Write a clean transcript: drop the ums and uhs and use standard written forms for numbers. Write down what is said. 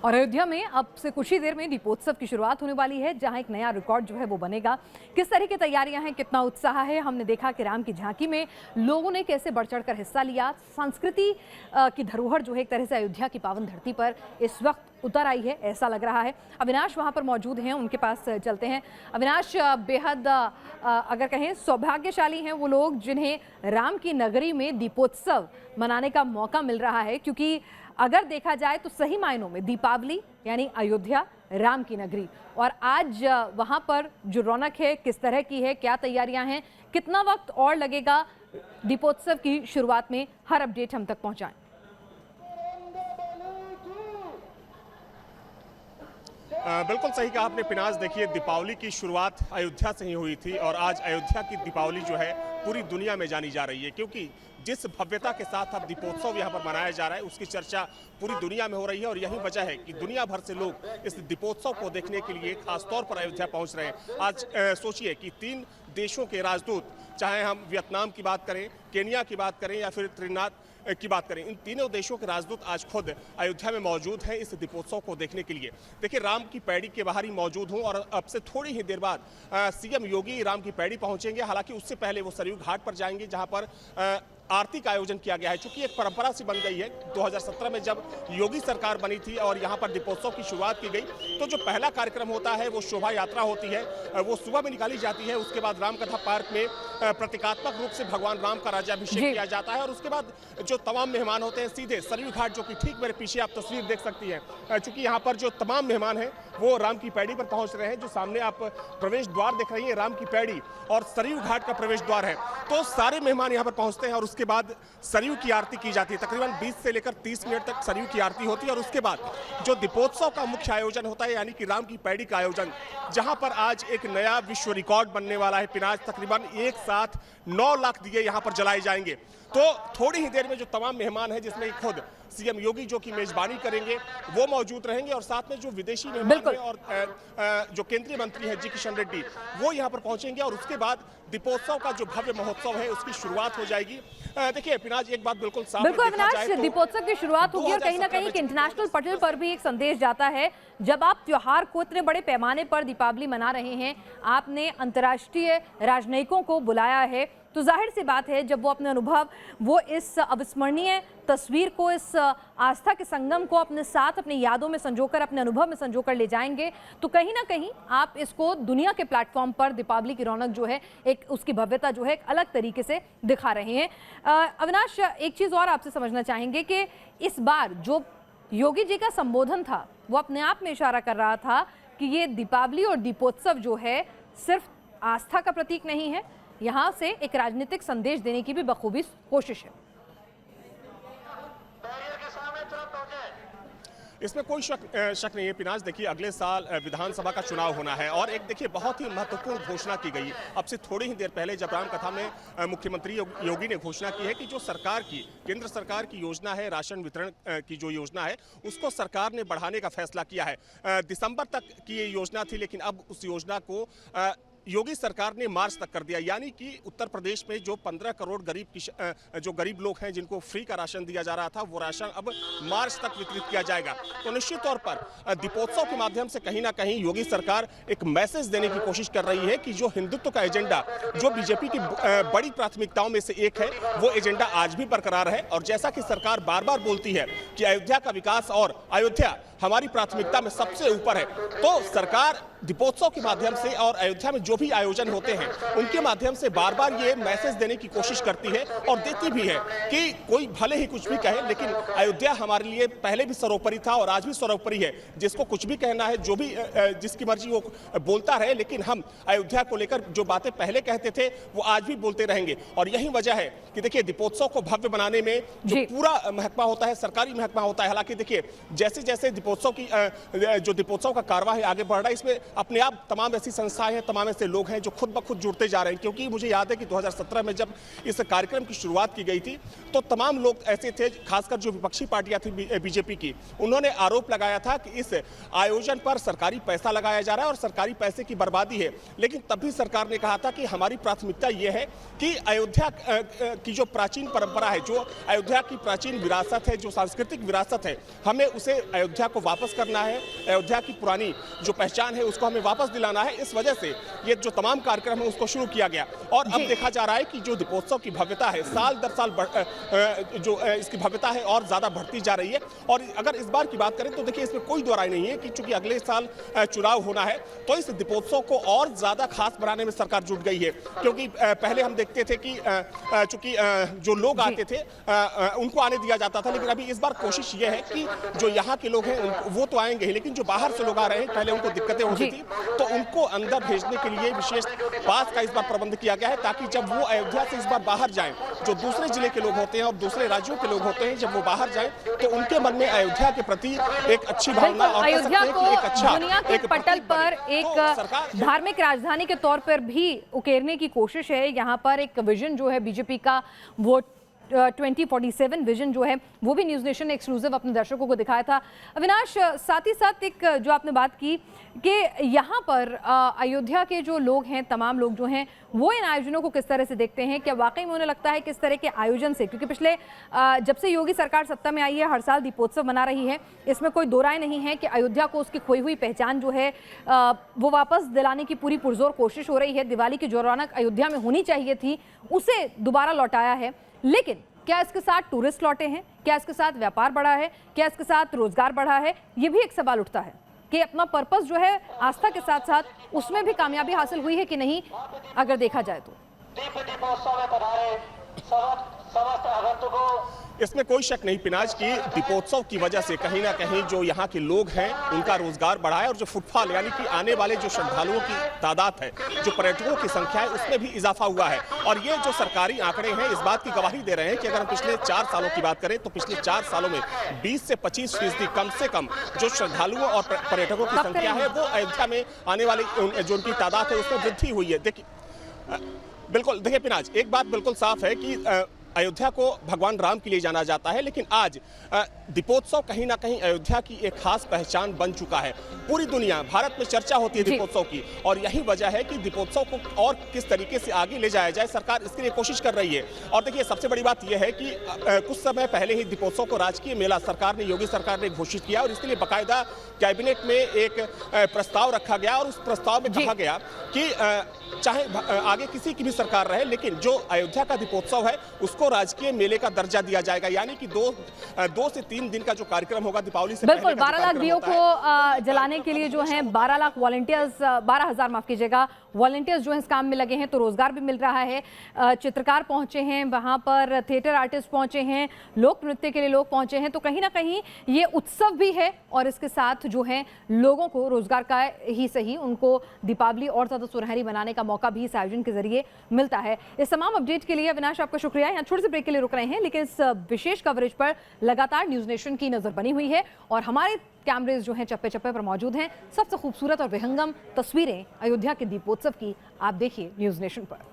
और अयोध्या में अब से कुछ ही देर में दीपोत्सव की शुरुआत होने वाली है, जहां एक नया रिकॉर्ड जो है वो बनेगा। किस तरह की तैयारियां हैं, कितना उत्साह है, हमने देखा कि राम की झांकी में लोगों ने कैसे बढ़ चढ़कर हिस्सा लिया। संस्कृति की धरोहर जो है एक तरह से अयोध्या की पावन धरती पर इस वक्त उतर आई है, ऐसा लग रहा है। अविनाश वहां पर मौजूद हैं, उनके पास चलते हैं। अविनाश, बेहद अगर कहें सौभाग्यशाली हैं वो लोग जिन्हें राम की नगरी में दीपोत्सव मनाने का मौका मिल रहा है, क्योंकि अगर देखा जाए तो सही मायनों में दीपावली यानी अयोध्या राम की नगरी, और आज वहां पर जो रौनक है किस तरह की है, क्या तैयारियां हैं, कितना वक्त और लगेगा दीपोत्सव की शुरुआत में, हर अपडेट हम तक पहुंचाएं। बिल्कुल सही कहा आपने पिनाज। देखिए, दीपावली की शुरुआत अयोध्या से ही हुई थी और आज अयोध्या की दीपावली जो है पूरी दुनिया में जानी जा रही है, क्योंकि जिस भव्यता के साथ अब दीपोत्सव यहाँ पर मनाया जा रहा है उसकी चर्चा पूरी दुनिया में हो रही है। और यही वजह है कि दुनिया भर से लोग इस दीपोत्सव को देखने के लिए खासतौर पर अयोध्या पहुँच रहे हैं। आज सोचिए कि 3 देशों के राजदूत, चाहे हम वियतनाम की बात करें, केनिया की बात करें या फिर त्रिनाद की बात करें, इन तीनों देशों के राजदूत आज खुद अयोध्या में मौजूद हैं इस दीपोत्सव को देखने के लिए। देखिए, राम की पैड़ी के बाहर ही मौजूद हूं और अब से थोड़ी ही देर बाद सीएम योगी राम की पैड़ी पहुंचेंगे। हालांकि उससे पहले वो सरयू घाट पर जाएंगे, जहां पर आरती का आयोजन किया गया है। चूंकि एक परंपरा सी बन गई है, 2017 में जब योगी सरकार बनी थी और यहाँ पर दीपोत्सव की शुरुआत की गई, तो जो पहला कार्यक्रम होता है वो शोभा यात्रा होती है, वो सुबह में निकाली जाती है। उसके बाद रामकथा पार्क में प्रतीकात्मक रूप से भगवान राम का राज्याभिषेक किया जाता है और उसके बाद जो तमाम मेहमान होते हैं सीधे सरयू घाट, जो कि ठीक मेरे पीछे आप तस्वीर देख सकती हैं। चूंकि यहाँ पर जो तमाम मेहमान हैं वो राम की पैड़ी पर पहुंच रहे हैं। जो सामने आप प्रवेश द्वार देख रही है, राम की पैड़ी और सरयू घाट का प्रवेश द्वार है। तो सारे मेहमान यहाँ पर पहुंचते हैं और उसके बाद सरयू की आरती की जाती है। तकरीबन 20 से लेकर 30 मिनट तक सरयू की आरती होती है और उसके बाद जो दीपोत्सव का मुख्य आयोजन होता है, यानी कि राम की पैड़ी का आयोजन, जहां पर आज एक नया विश्व रिकॉर्ड बनने वाला है। पिनाज, तकरीबन एक साथ 9 लाख दिए यहां पर जलाए जाएंगे। तो थोड़ी ही देर में जो तमाम मेहमान हैं, जिसमें खुद सीएम योगी जो कि मेजबानी करेंगे, वो मौजूद रहेंगे और साथ में जो विदेशी मेहमान हैं और जो केंद्रीय मंत्री हैं जी किशन रेड्डी, वो यहाँ पर पहुंचेंगे और उसके बाद दीपोत्सव का जो भव्य महोत्सव है उसकी शुरुआत हो जाएगी। देखिए पिनाज, एक बात बिल्कुल साफ, बिल्कुल अविनाश, दीपोत्सव की शुरुआत होगी और कहीं ना कहीं एक इंटरनेशनल पटल पर भी एक संदेश जाता है। जब आप त्योहार को इतने बड़े पैमाने पर दीपावली मना रहे हैं, आपने अंतर्राष्ट्रीय राजनयिकों को बुलाया है, तो जाहिर सी बात है जब वो अपने अनुभव, वो इस अविस्मरणीय तस्वीर को, इस आस्था के संगम को अपने साथ, अपनी यादों में संजोकर, अपने अनुभव में संजोकर ले जाएंगे, तो कहीं ना कहीं आप इसको दुनिया के प्लेटफॉर्म पर दीपावली की रौनक जो है, एक उसकी भव्यता जो है एक अलग तरीके से दिखा रहे हैं। अविनाश, एक चीज़ और आपसे समझना चाहेंगे कि इस बार जो योगी जी का संबोधन था वो अपने आप में इशारा कर रहा था कि ये दीपावली और दीपोत्सव जो है सिर्फ आस्था का प्रतीक नहीं है, यहाँ से एक राजनीतिक संदेश देने की भी बखूबी कोशिश है। इसमें कोई शक नहीं है पिनाज। देखिए, अगले साल विधानसभा का चुनाव होना है और एक देखिए बहुत ही महत्वपूर्ण घोषणा की गई अब से थोड़ी ही देर पहले, जब रामकथा में मुख्यमंत्री योगी ने घोषणा की है कि जो सरकार की, केंद्र सरकार की योजना है, राशन वितरण की जो योजना है, उसको सरकार ने बढ़ाने का फैसला किया है। दिसंबर तक की ये योजना थी, लेकिन अब उस योजना को योगी सरकार ने मार्च तक कर दिया। यानी कि उत्तर प्रदेश में जो 15 करोड़ जो गरीब लोग हैं जिनको फ्री का राशन दिया जा रहा था, वो राशन अब मार्च तक वितरित किया जाएगा। तो निश्चित तौर पर दीपोत्सव के माध्यम से कहीं ना कहीं योगी सरकार एक मैसेज देने की कोशिश कर रही है कि जो हिंदुत्व का एजेंडा, जो बीजेपी की बड़ी प्राथमिकताओं में से एक है, वो एजेंडा आज भी बरकरार है। और जैसा कि सरकार बार बार बोलती है कि अयोध्या का विकास और अयोध्या हमारी प्राथमिकता में सबसे ऊपर है, तो सरकार दीपोत्सव के माध्यम से और अयोध्या में जो भी आयोजन होते हैं उनके माध्यम से बार बार ये मैसेज देने की कोशिश करती है और देती भी है कि कोई भले ही कुछ भी कहे, लेकिन अयोध्या हमारे लिए पहले भी सर्वोपरि था और आज भी सर्वोपरि है। जिसको कुछ भी कहना है, जो भी जिसकी मर्जी वो बोलता रहे, लेकिन हम अयोध्या को लेकर जो बातें पहले कहते थे वो आज भी बोलते रहेंगे। और यही वजह है कि देखिए, दीपोत्सव को भव्य बनाने में जो पूरा महकमा होता है, सरकारी महकमा होता है। हालांकि देखिए, जैसे जैसे दीपोत्सव का कारवा है आगे बढ़ रहा है, इसमें अपने आप तमाम ऐसी संस्थाएं हैं, तमाम ऐसे लोग हैं जो खुद ब खुद जुड़ते जा रहे हैं। क्योंकि मुझे याद है कि 2017 में जब इस कार्यक्रम की शुरुआत की गई थी तो तमाम लोग ऐसे थे, खासकर जो विपक्षी पार्टियां थी बीजेपी की, उन्होंने आरोप लगाया था कि इस आयोजन पर सरकारी पैसा लगाया जा रहा है और सरकारी पैसे की बर्बादी है। लेकिन तब भी सरकार ने कहा था कि हमारी प्राथमिकता यह है कि अयोध्या की जो प्राचीन परंपरा है, जो अयोध्या की प्राचीन विरासत है, जो सांस्कृतिक विरासत है, हमें उसे अयोध्या को वापस करना है। अयोध्या की पुरानी जो पहचान है उसको हमें वापस दिलाना है। इस वजह से ये जो तमाम कार्यक्रम है उसको शुरू किया गया और अब देखा जा रहा है कि जो दीपोत्सव की भव्यता है साल दर साल जो इसकी भव्यता है और ज्यादा बढ़ती जा रही है। और अगर इस बार की बात करें तो देखिए इसमें कोई दो राय नहीं है कि चूंकि अगले साल चुनाव होना है तो इस दीपोत्सव को और ज्यादा खास बनाने में सरकार जुट गई है। क्योंकि पहले हम देखते थे कि चूंकि जो लोग आते थे उनको आने दिया जाता था, लेकिन अभी इस बार कोशिश ये है कि जो यहाँ के लोग हैं वो तो आएंगे ही, लेकिन जो बाहर से लोग आ रहे हैं पहले उनको दिक्कतें होती थी तो उनको अंदर भेजने के लिए विशेष पास का इस बार प्रबंध किया गया है, ताकि जब वो अयोध्या से इस बार बाहर जाएं, जो दूसरे जिले के लोग होते हैं और दूसरे राज्यों के लोग होते हैं, जब वो बाहर जाएं तो उनके मन में अयोध्या के प्रति एक अच्छी भावना और अयोध्या को एक अच्छा दुनिया के पटल पर एक धार्मिक राजधानी के तौर पर भी उकेरने की कोशिश है। यहाँ पर एक विजन जो है बीजेपी का, वो 2047 विजन जो है वो भी न्यूज़ नेशन ने एक्सक्लूसिव अपने दर्शकों को दिखाया था। अविनाश, साथ ही साथ एक जो आपने बात की कि यहाँ पर अयोध्या के जो लोग हैं, तमाम लोग जो हैं, वो इन आयोजनों को किस तरह से देखते हैं? क्या वाकई में उन्हें लगता है किस तरह के आयोजन से, क्योंकि पिछले जब से योगी सरकार सत्ता में आई है हर साल दीपोत्सव मना रही है, इसमें कोई दो राय नहीं है कि अयोध्या को उसकी खोई हुई पहचान जो है वो वापस दिलाने की पूरी पुरजोर कोशिश हो रही है। दिवाली की जो रौनक अयोध्या में होनी चाहिए थी उसे दोबारा लौटाया है। लेकिन क्या इसके साथ टूरिस्ट लौटे हैं? क्या इसके साथ व्यापार बढ़ा है? क्या इसके साथ रोजगार बढ़ा है? ये भी एक सवाल उठता है कि अपना पर्पस जो है आस्था के साथ साथ उसमें भी कामयाबी हासिल हुई है कि नहीं, अगर देखा जाए तो। इसमें कोई शक नहीं पिनाज की दीपोत्सव की वजह से कहीं ना कहीं जो यहाँ के लोग हैं उनका रोजगार बढ़ा है और जो फुटफॉल यानी कि आने वाले जो श्रद्धालुओं की तादाद है, जो पर्यटकों की संख्या है, उसमें भी इजाफा हुआ है। और ये जो सरकारी आंकड़े हैं इस बात की गवाही दे रहे हैं कि अगर हम पिछले 4 सालों की बात करें तो पिछले 4 सालों में 20 से 25% कम से कम जो श्रद्धालुओं और पर्यटकों की संख्या है वो अयोध्या में आने वाली जो उनकी तादाद है उसमें वृद्धि हुई है। बिल्कुल देखिए पिनाज, एक बात बिल्कुल साफ है कि अयोध्या को भगवान राम के लिए जाना जाता है, लेकिन आज दीपोत्सव कहीं ना कहीं अयोध्या की एक खास पहचान बन चुका है। पूरी दुनिया, भारत में चर्चा होती है दीपोत्सव की और यही वजह है कि दीपोत्सव को और किस तरीके से आगे ले जाया जाए, सरकार इसके लिए कोशिश कर रही है। और देखिए सबसे बड़ी बात यह है कि कुछ समय पहले ही दीपोत्सव को राजकीय मेला सरकार ने, योगी सरकार ने घोषित किया और इसके लिए बाकायदा कैबिनेट में एक प्रस्ताव रखा गया और उस प्रस्ताव में कहा गया कि चाहे आगे किसी की भी सरकार रहे, लेकिन जो अयोध्या का दीपोत्सव है उसको राजकीय मेले का दर्जा दिया जाएगा। यानी कि 2 से 3 दिन का जो कार्यक्रम होगा दीपावली से बिल्कुल 12 लाख दियों को जलाने के लिए जो है 12 लाख वॉलंटियर्स, 12,000 माफ कीजिएगा, वॉलंटियर्स जो है इस काम में लगे हैं, तो रोजगार भी मिल रहा है। चित्रकार पहुंचे हैं वहां पर, थिएटर आर्टिस्ट पहुंचे हैं, लोक नृत्य के लिए लोग पहुंचे हैं, तो कहीं ना कहीं ये उत्सव भी है और इसके साथ जो है लोगों को रोजगार का ही सही, उनको दीपावली और ज्यादा सुनहरी बनाने का मौका भी इस आयोजन के जरिए मिलता है। इस तमाम अपडेट के लिए अविनाश आपका शुक्रिया। यहाँ छोटे से ब्रेक के लिए रुक रहे हैं, लेकिन इस विशेष कवरेज पर लगातार न्यूज नेशन की नजर बनी हुई है और हमारे कैमरेज जो हैं चप्पे चप्पे पर मौजूद हैं। सबसे खूबसूरत और विहंगम तस्वीरें अयोध्या के दीपोत्सव की आप देखिए न्यूज नेशन पर।